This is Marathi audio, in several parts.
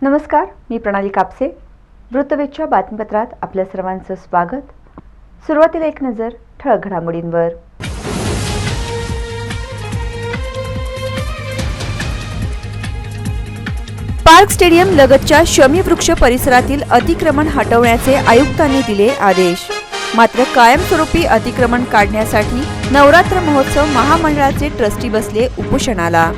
नमस्कार, मी प्रणाली कापसे. वृत्तवेधच्या बातमीपत्रात आपल्या सर्वांचं स्वागत. सुरुवातीला एक नजर ठळक घडामोडींवर. पार्क स्टेडियम लगतच्या शमी वृक्ष परिसरातील अतिक्रमण हटवण्याचे आयुक्तांनी दिले आदेश. मात्र कायमस्वरूपी अतिक्रमण काढण्यासाठी नवरात्र महोत्सव महामंडळाचे ट्रस्टी बसले उपोषणाला.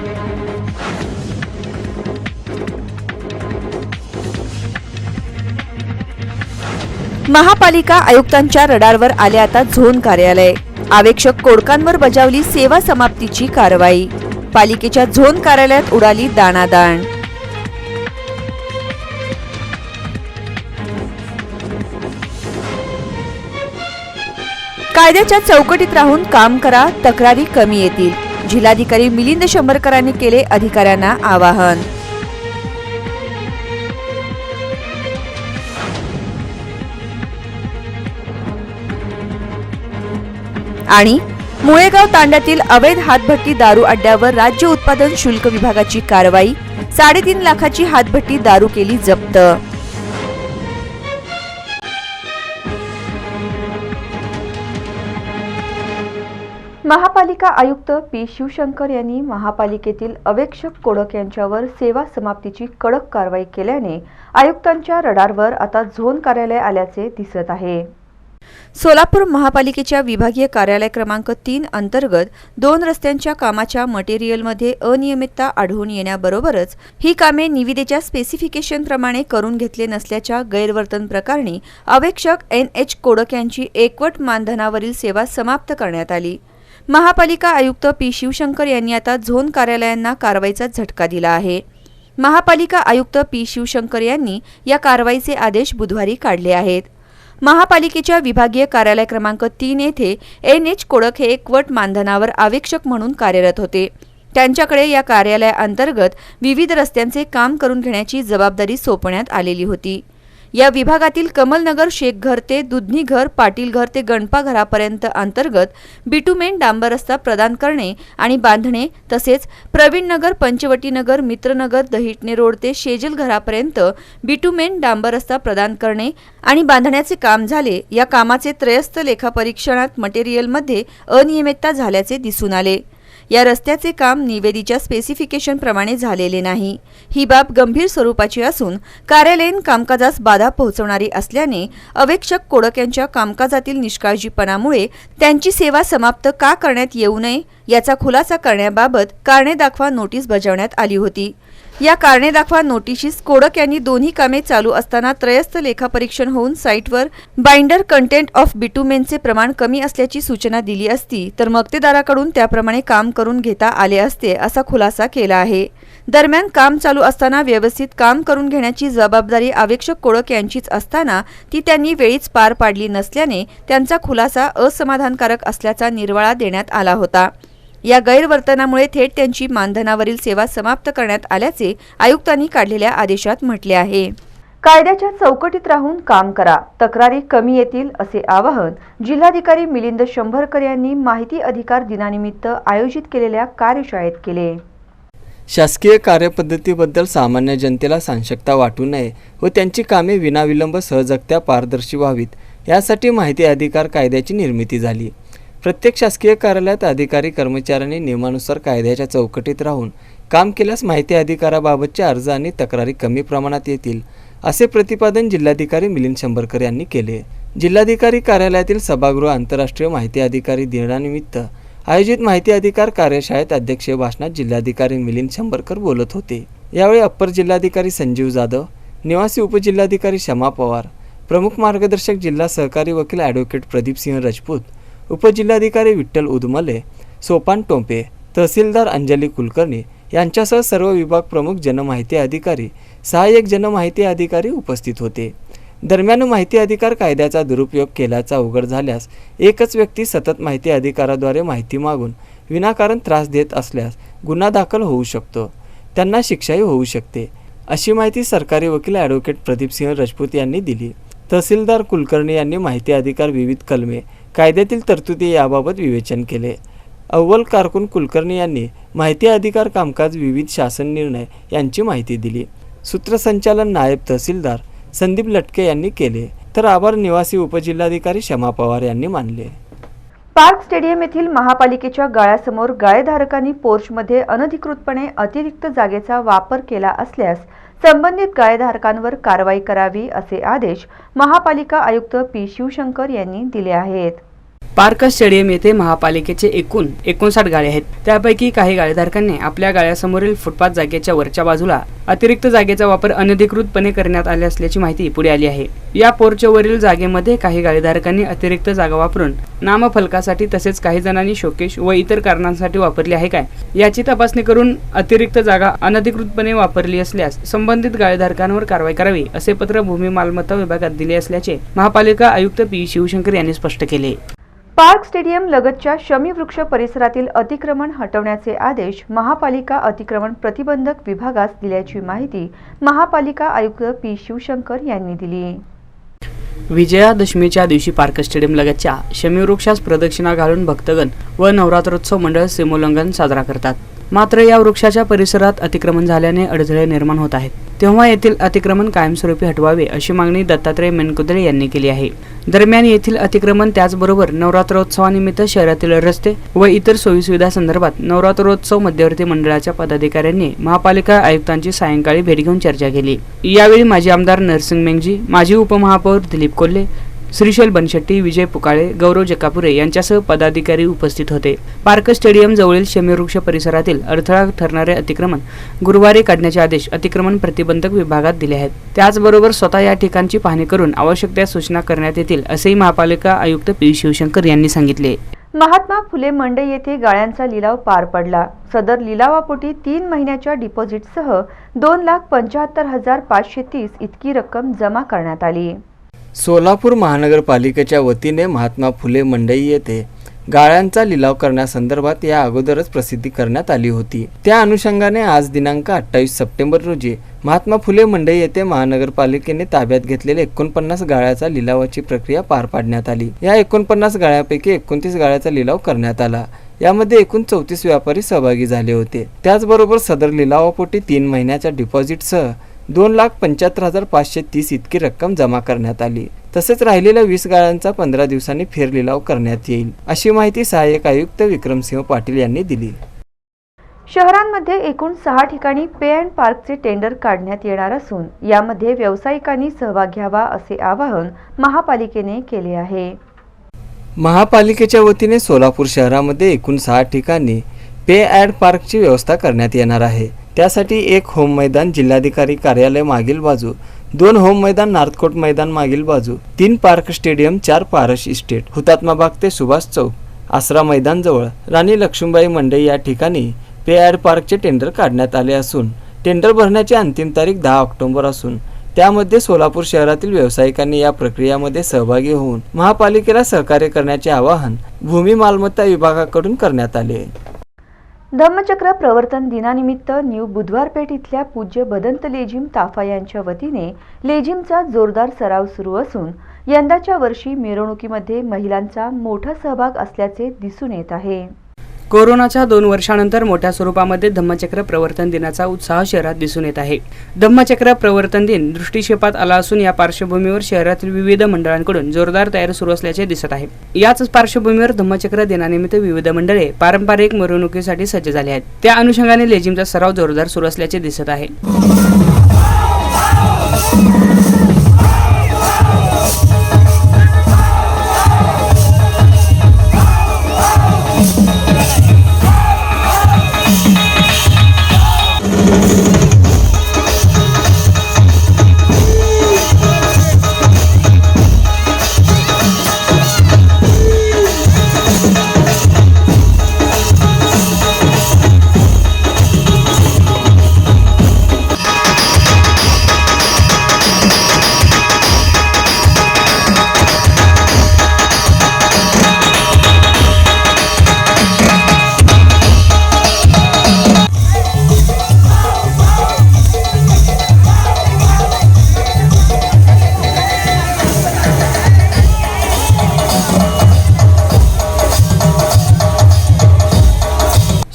महापालिका आयुक्तांच्या रडारवर आले आता झोन कार्यालय. आवेक्षक कोडकांवर बजावली सेवा समाप्तीची कारवाई. पालिकेच्या झोन कार्यालयात उडाली दाणादाण. कायद्याच्या चौकटीत राहून काम करा, तक्रारी कमी येतील. जिल्हाधिकारी मिलिंद शंभरकरांनी केले अधिकाऱ्यांना आवाहन. आणि मुळेगाव तांड्यातील अवैध हातभट्टी दारू अड्ड्यावर राज्य उत्पादन शुल्क विभागाची कारवाई. 3.5 लाखाची हातभट्टी दारू केली जप्त. महापालिका आयुक्त पी शिवशंकर यांनी महापालिकेतील अवेक्षक कोडक यांच्यावर सेवा समाप्तीची कडक कारवाई केल्याने आयुक्तांच्या रडारवर आता झोन कार्यालय आल्याचे दिसत आहे. सोलापूर महापालिकेच्या विभागीय कार्यालय क्रमांक 3 अंतर्गत 2 रस्त्यांच्या कामाच्या मटेरियलमध्ये अनियमितता आढळून येण्याबरोबरच ही कामे निविदेच्या स्पेसिफिकेशन प्रमाणे करून घेतले नसल्याच्या गैरवर्तन प्रकरणी अवेक्षक NH कोडक यांची एकवट मानधनावरील सेवा समाप्त करण्यात आली. महापालिका आयुक्त पी शिवशंकर यांनी आता झोन कार्यालयांना कारवाईचा झटका दिला आहे. महापालिका आयुक्त पी शिवशंकर यांनी या कारवाईचे आदेश बुधवारी काढले आहेत. महापालिकेच्या विभागीय कार्यालय क्रमांक 3 येथे NH कोडक हे एकवट मानधनावर आवेक्षक म्हणून कार्यरत होते. त्यांच्याकडे या कार्यालयाअंतर्गत विविध रस्त्यांचे काम करून घेण्याची जबाबदारी सोपवण्यात आलेली होती. या विभागातील कमलनगर शेखघर ते दुधनीघर, पाटीलघर ते गणपा घरापर्यंत अंतर्गत बिटुमेन डांबर रस्ता प्रदान करणे आणि बांधणे, तसेच प्रवीणनगर, पंचवटीनगर, मित्रनगर, दहिटणे रोड ते शेजल घरापर्यंत बिटुमेन डांबर रस्ता प्रदान करणे आणि बांधण्याचे काम झाले. या कामाचे त्रयस्थ लेखापरीक्षणात मटेरियलमध्ये अनियमितता झाल्याचे दिसून आले. या रस्त्याचे काम निविदेच्या स्पेसिफिकेशन प्रमाणे झालेले नाही. ही बाब गंभीर स्वरूपाची असून कार्यालयीन कामकाजास बाधा पोहोचवणारी असल्याने अवेक्षक कोडक यांच्या कामकाजातील निष्काळजीपणामुळे त्यांची सेवा समाप्त का करण्यात येऊ नये याचा खुलासा करण्याबाबत कारणे दाखवा नोटीस बजावण्यात आली होती. या कारणे दाखवा नोटिशीस कोडक यांनी दोन्ही कामे चालू असताना त्रयस्थ लेखापरीक्षण होऊन साइटवर बाइंडर कंटेंट ऑफ बिटुमेनचे प्रमाण कमी असल्याची सूचना दिली असती तर मक्तेदाराकडून त्याप्रमाणे काम करून घेता आले असते असा खुलासा केला आहे. दरम्यान काम चालू असताना व्यवस्थित काम करून घेण्याची जबाबदारी आवेक्षक कोडक यांचीच असताना ती त्यांनी वेळीच पार पाडली नसल्याने त्यांचा खुलासा असमाधानकारक असल्याचा निर्वाळा देण्यात आला होता. या गैरवर्तनामुळे थेट त्यांची मानधनावरील सेवा समाप्त करण्यात आल्याचे आयुक्तांनी काढलेल्या आदेशात म्हटले आहे. कायद्याच्या चौकटीत राहून काम करा, तक्रारी कमी येतील असे आवाहन जिल्हाधिकारी मिलिंद शंभरकर यांनी माहिती अधिकार दिनानिमित्त आयोजित केलेल्या कार्यशाळेत केले. शासकीय कार्यपद्धतीबद्दल सामान्य जनतेला साशंकता वाटू नये व त्यांची कामे विनाविलंब सहजगत्या पारदर्शी व्हावीत यासाठी माहिती अधिकार कायद्याची निर्मिती झाली. प्रत्येक शासकीय कार्यालयात अधिकारी कर्मचाऱ्यांनी नियमानुसार कायद्याच्या चौकटीत राहून काम केल्यास माहिती अधिकाराबाबतचे अर्ज आणि तक्रारी कमी प्रमाणात येतील असे प्रतिपादन जिल्हाधिकारी मिलिंद शंभरकर यांनी केले. जिल्हाधिकारी कार्यालयातील सभागृह आंतरराष्ट्रीय माहिती अधिकारी दिनानिमित्त आयोजित माहिती अधिकार कार्यशाळेत अध्यक्षीय भाषणात जिल्हाधिकारी मिलिंद शंभरकर बोलत होते. यावेळी अप्पर जिल्हाधिकारी संजीव जाधव, निवासी उपजिल्हाधिकारी शमा पवार, प्रमुख मार्गदर्शक जिल्हा सहकारी वकील ॲडव्होकेट प्रदीपसिंह राजपूत, उपजिल्हाधिकारी विठ्ठल उदमले, सोपान टोंपे, तहसीलदार अंजली कुलकर्णी यांच्यासह सर्व विभाग प्रमुख, जनमाहिती अधिकारी, सहाय्यक जनमाहिती अधिकारी उपस्थित होते. दरम्यान माहिती अधिकार कायद्याचा दुरुपयोग केल्याचा उघड झाल्यास एकच व्यक्ती सतत माहिती अधिकाराद्वारे माहिती मागून विनाकारण त्रास देत असल्यास गुन्हा दाखल होऊ शकतो, त्यांना शिक्षाही होऊ शकते अशी माहिती सरकारी वकील ॲडव्होकेट प्रदीपसिंह राजपूत यांनी दिली. तहसीलदार कुलकर्णी यांनी माहिती अधिकार विविध कलमे कायद्यातील तरतुदी याबाबत विवेचन केले. अव्वल कारकून कुलकर्णी यांनी माहिती अधिकार कामकाज विविध शासन निर्णय यांची माहिती दिली. सूत्रसंचालन नायब तहसीलदार संदीप लटके यांनी केले, तर आभार निवासी उपजिल्हाधिकारी शमा पवार यांनी मानले. पार्क स्टेडियम येथील महापालिकेच्या गाळ्यासमोर गाळेधारकांनी पोर्चमध्ये अनधिकृतपणे अतिरिक्त जागेचा वापर केला असल्यास संबंधित गाळेधारकांवर कारवाई करावी असे आदेश महापालिका आयुक्त पी शिवशंकर यांनी दिले आहेत. पार्क स्टेडियम येथे महापालिकेचे एकूण 59 गाळे आहेत. त्यापैकी काही गाळेधारकांनी आपल्या गाळ्यासमोरील फुटपाथ जागेच्या वरच्या बाजूला अतिरिक्त जागेचा वापर अनधिकृतपणे करण्यात आले असल्याची माहिती पुढे आली आहे. या पोर्चच्या वरील जागेमध्ये काही गाळेधारकांनी अतिरिक्त जागा वापरून नामफलकासाठी तसेच काही जणांनी शोकेश व इतर कारणांसाठी वापरली आहे काय याची तपासणी करून अतिरिक्त जागा अनधिकृतपणे वापरली असल्यास संबंधित गाळेधारकांवर कारवाई करावी असे पत्र भूमी मालमत्ता विभागात दिले असल्याचे महापालिका आयुक्त पी शिवशंकर यांनी स्पष्ट केले. पार्क स्टेडियम लगतच्या शमी वृक्ष परिसरातील अतिक्रमण हटवण्याचे आदेश महापालिका अतिक्रमण प्रतिबंधक विभागास दिल्याची माहिती महापालिका आयुक्त पी शिवशंकर यांनी दिली. विजयादशमीच्या दिवशी पार्क स्टेडियम लगतच्या शमीवृक्षास प्रदक्षिणा घालून भक्तगण व नवरात्रोत्सव मंडळ सीमोल्लंघन साजरा करतात. मात्र या वृक्षाच्या परिसरात अतिक्रमण झाल्याने अडथळे निर्माण होत आहेत. तेव्हा येथील अतिक्रमण कायमस्वरूपी हटवावे अशी मागणी दत्तात्रय मेनकुदळे यांनी केली आहे. दरम्यान येथील अतिक्रमण त्याचबरोबर नवरात्रोत्सवानिमित्त शहरातील रस्ते व इतर सोयीसुविधा संदर्भात नवरात्रोत्सव मध्यवर्ती मंडळाच्या पदाधिकाऱ्यांनी महापालिका आयुक्तांची सायंकाळी भेट घेऊन चर्चा केली. यावेळी माजी आमदार नरसिंग मेंगजी, माजी उपमहापौर दिलीप कोल्हे, श्रीशैल बनशेट्टी, विजय पुकाळे, गौरव जकापुरे यांच्यासह पदाधिकारी उपस्थित होते. पार्क स्टेडियम जवळील शमीवृक्ष परिसरातील अडथळा ठरणारे अतिक्रमण गुरुवारी काढण्याचे आदेश अतिक्रमण प्रतिबंधक विभागात दिले आहेत. त्याचबरोबर स्वतः या ठिकाणची पाहणी करून आवश्यक त्या सूचना करण्यात येतील असेही महापालिका आयुक्त पी शिवशंकर यांनी सांगितले. महात्मा फुले मंडई येथे गाळ्यांचा लिलाव पार पडला. सदर लिलावापोटी 3 महिन्याच्या डिपॉझिटसह 2,75,530 इतकी रक्कम जमा करण्यात आली. सोलापूर महानगरपालिकेच्या वतीने महात्मा फुले मंडई येथे गाळ्यांचा लिलाव करण्यासंदर्भात या अगोदरच प्रसिद्धी करण्यात आली होती. त्या अनुषंगाने आज दिनांक 28 सप्टेंबर रोजी महात्मा फुले मंडई येथे महानगरपालिकेने ताब्यात घेतलेल्या 49 गाळ्याचा लिलावाची प्रक्रिया पार पाडण्यात आली. या 49 गाळ्यापैकी 29 गाळ्याचा लिलाव करण्यात आला. यामध्ये एकूण 34 व्यापारी सहभागी झाले होते. त्याचबरोबर सदर लिलावापोटी 3 महिन्याच्या डिपॉझिटसह 2,75,530 इतकी रक्कम जमा करण्यात आली. तसेच राहिलेल्या 20 गाळ्यांचा 15 दिवसांनी फेरलिलाव करण्यात येईल अशी माहिती सहाय्यक आयुक्त विक्रमसिंह पाटील यांनी दिली. शहरांमध्ये एकूण 6 ठिकाणी पे अँड पार्कचे टेंडर काढण्यात येणार असून यामध्ये व्यावसायिकांनी सहभाग घ्यावा असे आवाहन महापालिकेने केले आहे. महापालिकेच्या वतीने सोलापूर शहरामध्ये एकूण 6 ठिकाणी पे अँड पार्कची व्यवस्था करण्यात येणार आहे. त्यासाठी 1 होम मैदान जिल्हाधिकारी कार्यालय मागील बाजू, 2 होम मैदान नार्थकोट मैदान मागील बाजू, 3 पार्क स्टेडियम, 4 पारस इस्टेट, हुतात्मा बाग ते सुभाष चौक, आसरा मैदान जवळ राणी लक्ष्मीबाई मंडई या ठिकाणी पे अँड पार्कचे टेंडर काढण्यात आले असून टेंडर भरण्याची अंतिम तारीख 10 ऑक्टोबर असून त्यामध्ये सोलापूर शहरातील व्यावसायिकांनी या प्रक्रियामध्ये सहभागी होऊन महापालिकेला सहकार्य करण्याचे आवाहन भूमी मालमत्ता विभागाकडून करण्यात आले. धम्मचक्र प्रवर्तन दिनानिमित्त न्यू बुधवारपेठ इथल्या पूज्य भदंत लेझिम ताफा यांच्या वतीने लेझिमचा जोरदार सराव सुरू असून यंदाच्या वर्षी मिरवणुकीमध्ये महिलांचा मोठा सहभाग असल्याचे दिसून येत आहे. कोरोनाच्या 2 वर्षांनंतर मोठ्या स्वरूपामध्ये धम्मचक्र प्रवर्तन दिनाचा उत्साह शहरात दिसून येत आहे. धम्मचक्र प्रवर्तन दिन दृष्टिक्षेपात आला असून या पार्श्वभूमीवर शहरातील विविध मंडळांकडून जोरदार तयारी सुरू असल्याचे दिसत आहे. याच पार्श्वभूमीवर धम्मचक्र दिनानिमित्त विविध मंडळे पारंपरिक मिरवणुकीसाठी सज्ज झाली आहेत. त्या अनुषंगाने लेझिमचा सराव जोरदार सुरू असल्याचे दिसत आहे.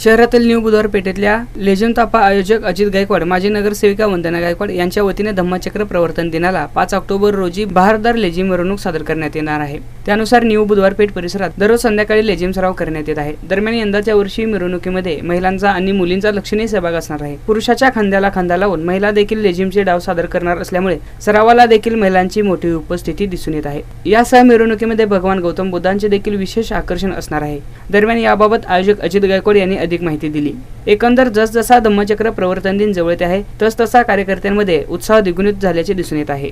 शहरातील न्यू बुधवार पेठेतल्या लेझिम ताफा आयोजक अजित गायकवाड, माजी नगरसेविका वंदना गायकवाड यांच्या वतीने धम्मचक्र प्रवर्तन दिनाला 5 ऑक्टोबर रोजी बहारदार लेझिम मिरवणूक सादर करण्यात येणार आहे. त्यानुसार न्यू बुधवार पेठ परिसरात दररोज संध्याकाळी लेझिम सराव करण्यात येत आहे. दरम्यान यंदाच्या वर्षी मिरवणुकीमध्ये महिलांचा आणि मुलींचा लक्षणीय सहभाग असणार आहे. पुरुषाच्या खांद्याला खांदा लावून महिला देखील लेझिमचे डाव सादर करणार असल्यामुळे सरावाला देखील महिलांची मोठी उपस्थिती दिसून येत आहे. यासह मिरवणुकीमध्ये भगवान गौतम बुद्धांचे देखील विशेष आकर्षण असणार आहे. दरम्यान याबाबत आयोजक अजित गायकवाड यांनी अधिक माहिती दिली. एकंदर जसजसा धम्मचक्र प्रवर्तन दिन जवळ येत आहे तसतसा कार्यकर्त्यांमध्ये उत्साह द्विगुणित झाल्याचे दिसून येत आहे.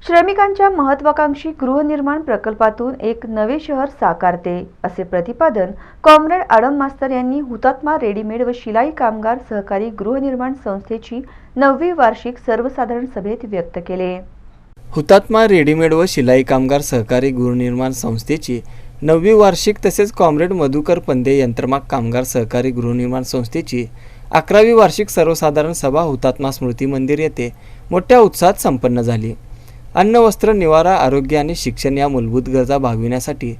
श्रमिकांच्या महत्वाकांक्षी गृहनिर्माण प्रकल्पातून एक नवे शहर साकारते असे प्रतिपादन कॉम्रेड आडम मास्तर यांनी हुतात्मा रेडीमेड व शिलाई कामगार सहकारी गृहनिर्माण संस्थेची 9वी वार्षिक सर्वसाधारण सभेत व्यक्त केले. हुतात्मा रेडीमेड व शिलाई कामगार सहकारी गृहनिर्माण संस्थेची 9वी वार्षिक तसेच कॉम्रेड मधुकर पंदे यंत्रमाग कामगार सहकारी गृहनिर्माण संस्थेची 11वी वार्षिक सर्वसाधारण सभा हुतात्मा स्मृती मंदिर येथे मोठ्या उत्साहात संपन्न झाली. अन्न, वस्त्र, निवारा, आरोग्य आणि शिक्षण या मूलभूत गरजा भागविण्यासाठी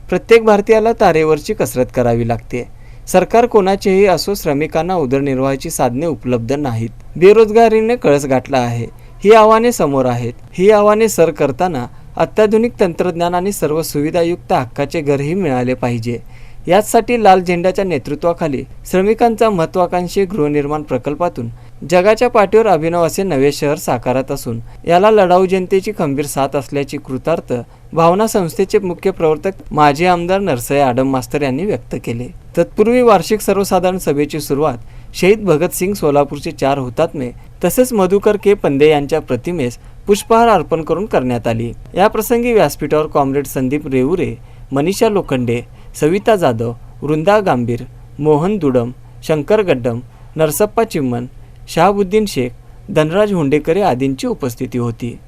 प्रत्येक भारतीयाला तारेवरची कसरत करावी लागते. सरकार कोणाचेही असो, श्रमिकांना उदरनिर्वाहाची साधने उपलब्ध नाहीत. बेरोजगारीने कळस गाठला आहे. ही आव्हाने समोर आहेत. ही आव्हाने सर करताना अत्याधुनिक तंत्रज्ञान आणि सर्व सुविधायुक्त हक्काचे घरही मिळाले पाहिजे. याचसाठी लाल झेंड्याच्या नेतृत्वाखाली श्रमिकांचा महत्वाकांक्षी गृहनिर्माण प्रकल्पातून जगाच्या पाठीवर अभिनव असे नवे शहर साकारत असून याला लढाऊ जनतेची खंबीर साथ असल्याची कृतार्थ भावना संस्थेचे मुख्य प्रवर्तक माजी आमदार नरसय्या आडम मास्तर यांनी व्यक्त केले. तत्पूर्वी वार्षिक सर्वसाधारण सभेची सुरुवात शहीद भगतसिंग सोलापूरचे 4 हुतात्मे तसेच मधुकर के पंदे यांच्या प्रतिमेस पुष्पहार अर्पण करून करण्यात आली. या प्रसंगी व्यासपीठावर कॉम्रेड संदीप रेवुरे, मनीषा लोखंडे, सविता जाधव, वृंदा गांभीर, मोहन दुडम, शंकर गड्डम, नरसप्पा चिम्मन, शहाबुद्दीन शेख, धनराज हुंडेकरे आदींची उपस्थिती होती.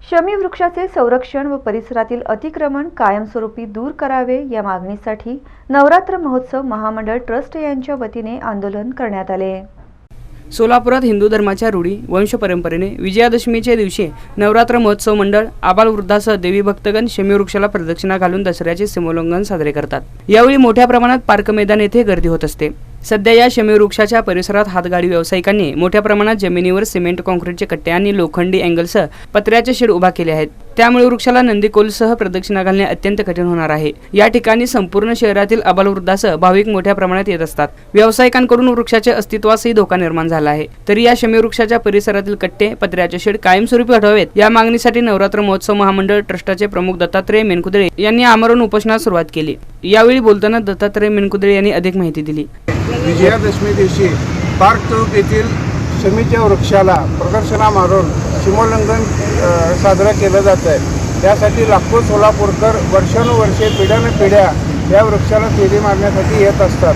शमी वृक्षाचे संरक्षण व परिसरातील अतिक्रमण कायमस्वरूपी दूर करावे या मागणीसाठी नवरात्र महोत्सव महामंडळ ट्रस्ट यांच्या वतीने आंदोलन करण्यात आले. सोलापुरात हिंदू धर्माच्या रूढी वंश परंपरेने विजयादशमीच्या दिवशी नवरात्र महोत्सव मंडळ आबालवृद्धासह देवी भक्तगण शमी वृक्षाला प्रदक्षिणा घालून दसऱ्याचे सीमोल्लंघन साजरे करतात. यावेळी मोठ्या प्रमाणात पार्क मैदान येथे गर्दी होत असते. सध्या या शमी वृक्षाच्या परिसरात हातगाडी व्यावसायिकांनी मोठ्या प्रमाणात जमिनीवर सिमेंट कॉन्क्रीटचे कट्टे आणि लोखंडी अँगलसह पत्र्याचे शेड उभा केले आहेत. त्यामुळे वृक्षाला नंदीकोलसह प्रदक्षिणा घालणे अत्यंत कठीण होणार आहे. या ठिकाणी संपूर्ण शहरातील आबालवृद्धासह भाविक मोठ्या प्रमाणात येत असतात. व्यावसायिकांकडून वृक्षाच्या अस्तित्वासही धोका निर्माण झाला आहे. तरी या शमी वृक्षाच्या परिसरातील कट्टे, पत्र्याचे शेड कायमस्वरूपी हटवावेत या मागणीसाठी नवरात्र महोत्सव महामंडळ ट्रस्टचे प्रमुख दत्तात्रय मेनकुदळे यांनी आमरण उपोषणास सुरुवात केली. यावेळी बोलताना दत्तात्रय मेनकुदळे यांनी अधिक माहिती दिली. विजयादशमी दिवशी पार्क चौक येथील शमीच्या वृक्षाला प्रदक्षिणा मारून सीमोल्लंघन साजरा केलं जात आहे. त्यासाठी लाखो सोलापूरकर वर्षानुवर्षे पिढ्यानपिढ्या या वृक्षाला फेरी मारण्यासाठी येत असतात.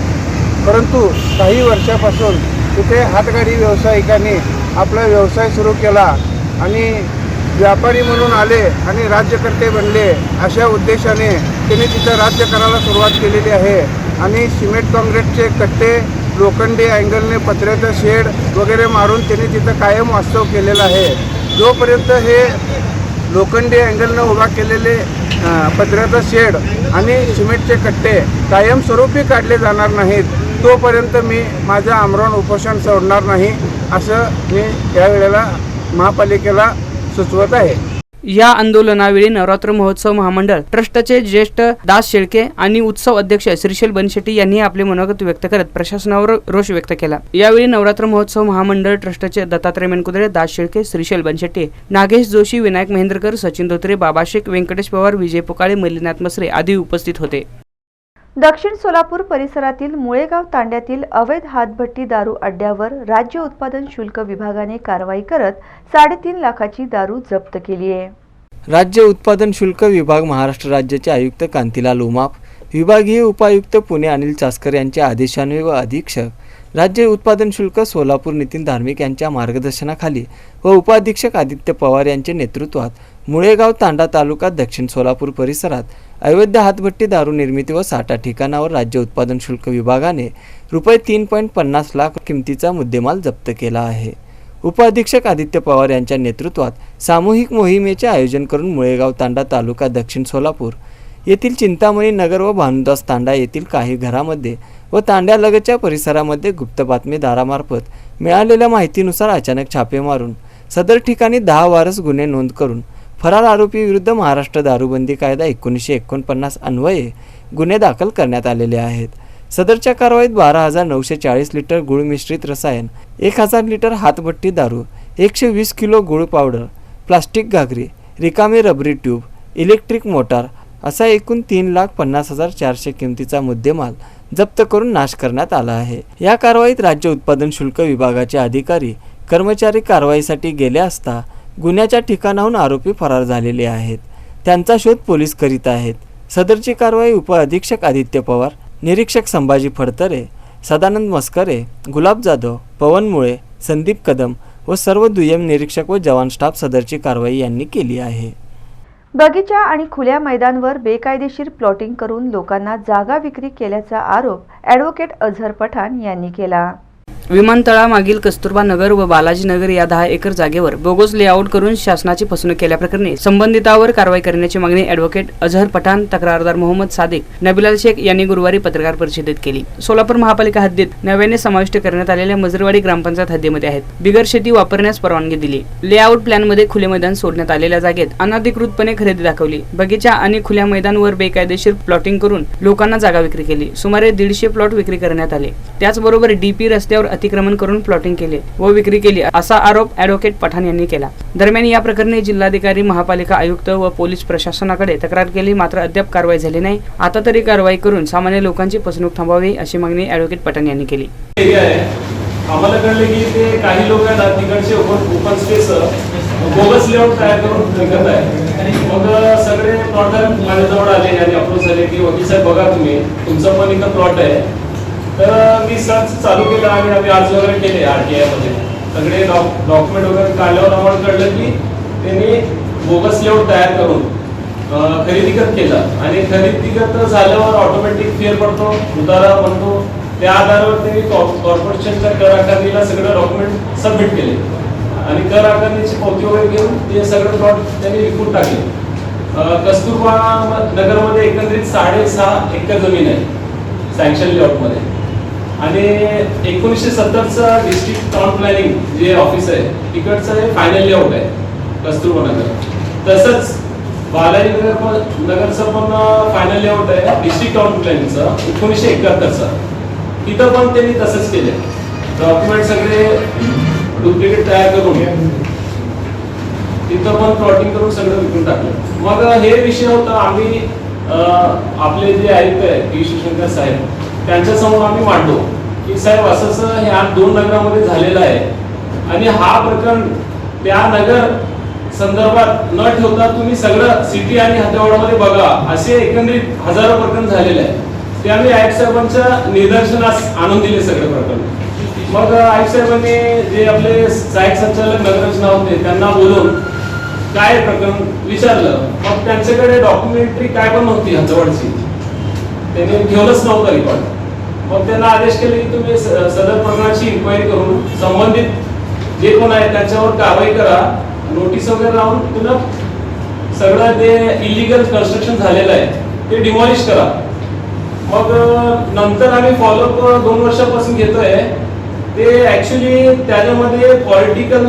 परंतु काही वर्षापासून तिथे हातगाडी व्यावसायिकांनी आपला व्यवसाय सुरू केला आणि व्यापारी म्हणून आले आणि राज्यकर्ते बनले अशा उद्देशाने त्यांनी तिथं राज्य करायला सुरुवात केलेली आहे. आणि सिमेंट काँक्रीटचे कट्टे, लोखंडी अँगलने पत्र्याचा शेड वगैरे मारून त्यांनी तिथं कायम वास्तव केलेला आहे. जोपर्यंत हे लोखंडी अँगलनं उभा केलेले पत्र्याचा शेड आणि सिमेंटचे कट्टे कायमस्वरूपी काढले जाणार नाहीत तोपर्यंत मी माझं आमरण उपोषण सोडणार नाही असं मी यावेळेला महापालिकेला सुचवत आहे. या आंदोलनावेळी नवरात्र महोत्सव महामंडळ ट्रस्टचे ज्येष्ठ दास शेळके आणि उत्सव अध्यक्ष श्रीशैल बनशेट्टी यांनी आपले मनोगत व्यक्त करत प्रशासनावर रोष व्यक्त केला. यावेळी नवरात्र महोत्सव महामंडळ ट्रस्टचे दत्तात्रय मेनकुदळे, दास शेळके, श्रीशैल बनशेट्टी, नागेश जोशी, विनायक महेंद्रकर, सचिन धोत्रे, बाबा शेख, व्यंकटेश पवार, विजय पुकाळे, मल्लीनाथ मसरे आदी उपस्थित होते. दक्षिण सोलापूर परिसरातील मुळेगाव तांड्यातील अवैध हातभट्टी दारू अड्ड्यावर राज्य उत्पादन शुल्क विभागाने कारवाई करत 3.5 लाखाची दारू जप्त केली आहे. राज्य उत्पादन शुल्क विभाग महाराष्ट्र राज्याचे आयुक्त कांतीलाल उमाप, विभागीय उपायुक्त पुणे अनिल चास्कर यांच्या आदेशान्वये व अधीक्षक राज्य उत्पादन शुल्क सोलापूर नितीन धार्मिक यांच्या मार्गदर्शनाखाली व उपाधीक्षक आदित्य पवार यांच्या नेतृत्वात मुळेगाव तांडा तालुका दक्षिण सोलापूर परिसरात अवैध हातभट्टी दारू निर्मिती व साठा ठिकाणावर राज्य उत्पादन शुल्क विभागाने रुपये 3.50 लाख किमतीचा मुद्देमाल जप्त केला आहे. उपाधीक्षक आदित्य पवार यांच्या नेतृत्वात सामूहिक मोहिमेचे आयोजन करून मुळेगाव तांडा तालुका दक्षिण सोलापूर येथील चिंतामणी नगर व भानुदास तांडा येथील काही घरामध्ये व तांड्यालगतच्या परिसरामध्ये गुप्त बातमीदारामार्फत मिळालेल्या माहितीनुसार अचानक छापे मारून सदर ठिकाणी 10 वारस गुन्हे नोंद करून फरार आरोपी विरुद्ध महाराष्ट्र दारूबंदी कायदा 1949 अन्वये गुन्हे दाखल करण्यात आलेले आहेत. सदरच्या कारवाईत 12,940 लिटर गुळ मिश्रित रसायन, 1,000 लिटर हातभट्टी दारू, 120 किलो गुळ पावडर, प्लास्टिक घागरी, रिकामी रबरी ट्यूब, इलेक्ट्रिक मोटार असा एकूण 3,50,400 किमतीचा मुद्देमाल जप्त करून नाश करण्यात आला आहे. या कारवाईत राज्य उत्पादन शुल्क विभागाचे अधिकारी कर्मचारी कारवाईसाठी गेले असता गुन्ह्याच्या ठिकाणाहून आरोपी फरार झालेले आहेत. त्यांचा शोध पोलीस करीत आहेत. सदरची कारवाई उपअधीक्षक आदित्य पवार, निरीक्षक संभाजी फडतरे, सदानंद मस्करे, गुलाब जाधव, पवन मुळे, संदीप कदम व सर्व दुय्यम निरीक्षक व जवान स्टाफ सदरची कारवाई यांनी केली आहे. बगीचा आणि खुल्या मैदानावर बेकायदेशीर प्लॉटिंग करून लोकांना जागा विक्री केल्याचा आरोप ॲडव्होकेट अझहर पठाण यांनी केला. विमानतळामागील कस्तुरबा नगर व बालाजी नगर या 10 एकर जागेवर बोगस लेआउट करून शासनाची फसवणूक केल्याप्रकरणी संबंधितांवर कारवाई करण्याची मागणी ॲडव्होकेट अझहर पठाण, तक्रारदार मोहम्मद सादिक, नबिलाल शेख यांनी गुरुवारी पत्रकार परिषदेत केली. सोलापूर महापालिका हद्दीत नव्याने समाविष्ट करण्यात आलेल्या मजरवाडी ग्रामपंचायत हद्दीमध्ये आहेत. बिगर शेती वापरण्यास परवानगी दिली. लेआउट प्लॅनमध्ये खुले मैदान सोडण्यात आलेल्या जागेत अनधिकृतपणे खरेदी दाखवली. बगीचा आणि खुल्या मैदानावर बेकायदेशीर प्लॉटिंग करून लोकांना जागा विक्री केली. सुमारे 150 प्लॉट विक्री करण्यात आले. त्याचबरोबर डीपी रस्त्यावर अतिक्रमण करून प्लॉटिंग केले व विक्री केली असा आरोप ॲडव्होकेट पठाण यांनी केला. दरम्यान या प्रकरणी जिल्हाधिकारी, महापालिका आयुक्त व पोलीस प्रशासनाकडे तक्रार केली, मात्र अद्याप कारवाई झाली नाही. आता तरी कारवाई करून सामान्य लोकांची फसवणूक थांबवावी अशी मागणी ॲडव्होकेट पठाण यांनी केली. आम्हाला कळले की ते काही लोक आहेत तिकडचे ओपन स्पेस बोगस लेआउट तयार करून विकत आहे. मग सगळे प्लॉटर माझ्याजवळ आले आणि अप्रोच झाले की वकील साहेब बघा तुम्ही, तुमचं पण इथं प्लॉट आहे. तर मी सर्च चालू केलं आणि आम्ही अर्ज वगैरे केले RTI मध्ये. सगळे डॉक्युमेंट वगैरे काढल्यावर आम्हाला कळलं की त्यांनी बोगस लेआउट तयार करून खरेदी खत केलं आणि खरेदी खत झाल्यावर ऑटोमॅटिक फेर पडतो, उतारा बनतो. त्या आधारावर त्यांनी कॉर्पोरेशनच्या कर आकारणीला सगळं डॉक्युमेंट सबमिट केले आणि कर आकारणीची पावती वगैरे घेऊन ते सगळं प्लॉट त्यांनी विकून टाकले. कस्तुरबा नगरमध्ये एकंदरीत 6.5 एकर जमीन आहे सँक्शन लेआउटमध्ये आणि 1970चा डिस्ट्रिक्ट टाउन प्लॅनिंग जे ऑफिस आहे तिकडचं हे फायनल लेआउट आहे कस्तुरबा नगर. तसंच बालाजी नगरचं पण फायनल लेआउट आहे डिस्ट्रिक्ट टाउन प्लॅनिंगचं 1971चा. तिथं पण त्यांनी तसंच केले. डॉक्युमेंट सगळे डुप्लिकेट तयार करून तिथं पण प्लॉटिंग करून सगळं विकून टाकलं. मग हे विषय होता, आम्ही आपले जे आयुक्त आहे पी शिवशंकर साहेब त्यांच्यासमोर आम्ही मांडलो की साहेब असं ह्या 2 नगरामध्ये झालेलं आहे आणि हा प्रकरण त्या नगर संदर्भात न ठेवता तुम्ही सगळं सिटी आणि हद्दवाडामध्ये बघा, असे एकंदरीत हजारो प्रकरण झालेले आहे. ते आम्ही आयुक्त साहेबांच्या निदर्शनास आणून दिले सगळे प्रकरण. मग आयुक्त साहेबांनी जे आपले सहाय्यक संचालक नगररचना होते त्यांना बोलून काय प्रकरण विचारलं. मग त्यांच्याकडे डॉक्युमेंटरी काय पण नव्हती हद्दवाडची, त्यांनी ठेवलंच नव्हतं रेकॉर्ड. मग त्यांना आदेश केले की तुम्ही सदर प्रकरणाची इन्क्वायरी करून संबंधित जे कोण आहे त्यांच्यावर कारवाई करा, नोटीस वगैरे लावून पुन्हा सगळं जे इलिगल कन्स्ट्रक्शन झालेलं आहे ते डिमॉलिश करा. मग नंतर आम्ही फॉलोअप 2 वर्षापासून घेतोय. ते ऍक्च्युली त्याच्यामध्ये पॉलिटिकल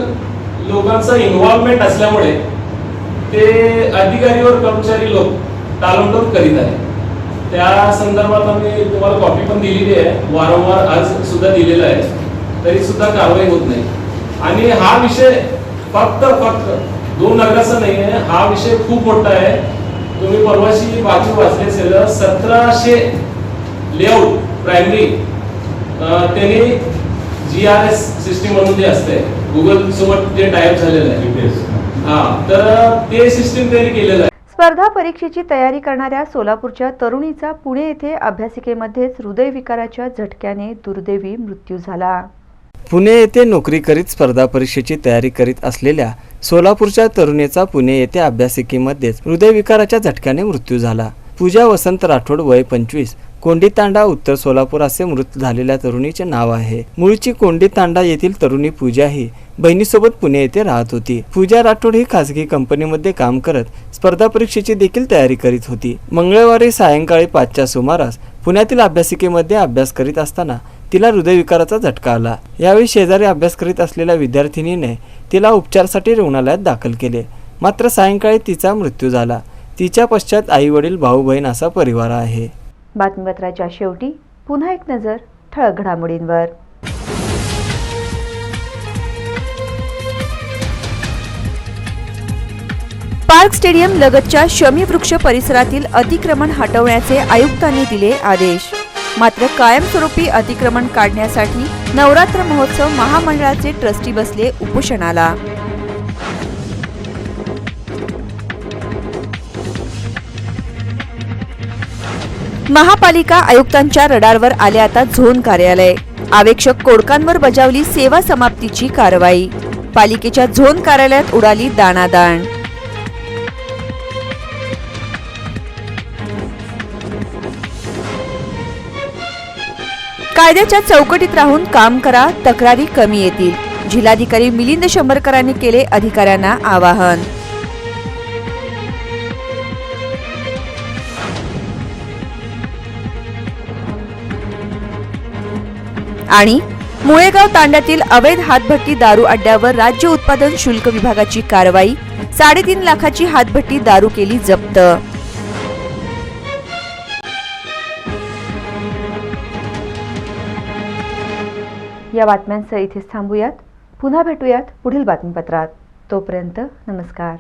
लोकांचा इन्व्हॉल्वमेंट असल्यामुळे ते अधिकारी व कर्मचारी लोक टाळमटोल करीत आहे. त्या संदर्भात आम्ही तुम्हाला कॉपी पण दिलेली आहे, वारंवार आज सुद्धा दिलेला आहे, तरी सुद्धा कारवाई होत नाही. आणि हा विषय फक्त 2 नगराचा नाही आहे, हा विषय खूप मोठा आहे. तुम्ही परवाची बाजू वाचली असेल, 1700 लेआउट प्रायमरी त्यांनी GRS सिस्टीम म्हणून जे असते गुगल सोबत जे टायअप झालेलं आहे, तर ते सिस्टीम त्यांनी केलेलं आहे. स्पर्धा परीक्षेची तयारी करणाऱ्या सोलापूरच्या तरुणीचा पुणे येथे अभ्यासिकेमध्येच हृदयविकाराच्या झटक्याने दुर्दैवी मृत्यू झाला. पुणे येथे नोकरी करीत स्पर्धा परीक्षेची तयारी करीत असलेल्या सोलापूरच्या तरुणीचा पुणे येथे अभ्यासिकेमध्येच हृदयविकाराच्या झटक्याने मृत्यू झाला. पूजा वसंत राठोड, वय 25, कोंडीतांडा, उत्तर सोलापूर असे मृत झालेल्या तरुणीचे नाव आहे. मूळची कोंडीतांडा येथील तरुणी पूजा ही बहिणीसोबत पुणे येथे राहत होती. पूजा राठोड ही खासगी कंपनीमध्ये काम करत स्पर्धा परीक्षेची देखील तयारी करीत होती. मंगळवारी सायंकाळी 5च्या सुमारास पुण्यातील अभ्यासिकेमध्ये अभ्यास करीत असताना तिला हृदयविकाराचा झटका आला. यावेळी शेजारी अभ्यास करीत असलेल्या विद्यार्थिनीने तिला उपचारासाठी रुग्णालयात दाखल केले. मात्र सायंकाळी तिचा मृत्यू झाला. तिच्या पश्चात आई वडील भाऊ बहीण असा परिवार आहे. बातमीपत्राच्या शेवटी पुन्हा एक नजर ठळक घडामोडींवर. पार्क स्टेडियम लगतच्या शमी वृक्ष परिसरातील अतिक्रमण हटवण्याचे आयुक्तांनी दिले आदेश. मात्र कायमस्वरूपी अतिक्रमण काढण्यासाठी नवरात्र महोत्सव महामंडळाचे ट्रस्टी बसले उपोषणाला. महापालिका आयुक्तांच्या रडारवर आले आता झोन कार्यालय. आवेक्षक कोडकांवर बजावली सेवा समाप्तीची कारवाई. पालिकेच्या झोन कार्यालयात उडाली दाणादाण. कायद्याच्या चौकटीत राहून काम करा, तक्रारी कमी येतील. जिल्हाधिकारी मिलिंद शंभरकरांनी केले अधिकाऱ्यांना आवाहन. आणि मुळेगाव तांड्यातील अवैध हातभट्टी दारू अड्ड्यावर राज्य उत्पादन शुल्क विभागाची कारवाई. 3.5 लाखाची हातभट्टी दारू केली जप्त. या बातम्यांसह इथेच थांबूयात. पुन्हा भेटूयात पुढील बातमीपत्रात. तोपर्यंत नमस्कार.